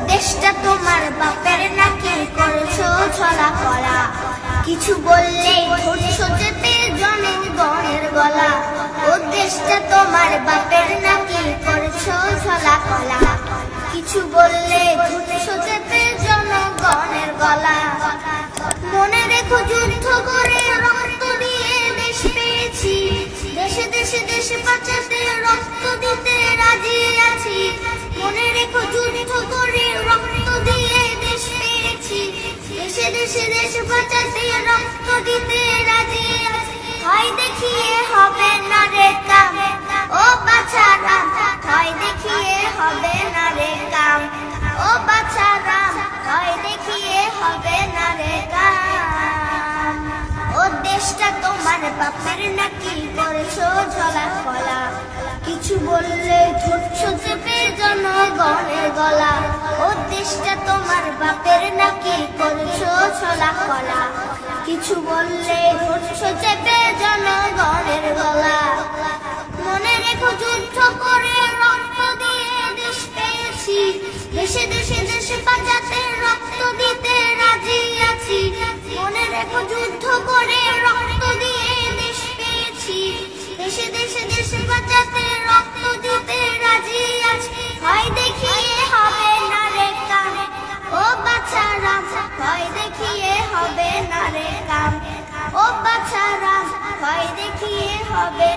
দেশটা তোমার বাপের নাকি করেছো ছলা কলা, কিছু বললেই ধরছো চেপে জনগণের গলা। ও দেশটা তোমার বাপের নাকি করেছো ছলা কলা, কিছু বললে ধরছো চেপে জনগণের গলা। মনে রেখো যুদ্ধ করে রক্ত দিয়ে দেশ পেয়েছি, দেশে দেশে দেশ বাঁচাতে রক্ত দিতে রাজি আছি। মনে রেখো যুদ্ধ করে রক্ত দিয়ে দেশ পেয়েছি, দেশে দেশে দেশ বাঁচাতে রক্ত দিতে রাজি আছি। হয় দেখিয়ে হবে না রে কাম, ও বাছারা হয় দেখিয়ে হবে না রে কাম, ও বাছারা হয় দেখিয়ে হবে না রে কাম। ও দেশটা তোমার বাপের নাকি করেছো ঝলা কলা, কিছু বললে ধরছো চেপে জনগণের গলা। ও দেশটা তোমার বাপের নাকি করেছো ছলা কলা, কিছু বললে ধরছো চেপে জনগণের গলা। মনে রেখো যুদ্ধ করে রক্ত দিয়ে দেশ পেয়েছি, দেশে দেশে দেশ বাঁচাতে রক্ত দিতে রাজি আছি। মনে রেখো যুদ্ধ করে রক্ত দিয়ে দেশ পেয়েছি, দেশে দেশে দেশ বাঁচাতে রক্ত দিতে রাজি আছি। হয় দেখিয়ে হবে না রে কাম, ও বাছারা হয় দেখিয়ে হবে না রে কাম, ও বাছারা হয় দেখিয়ে হবে।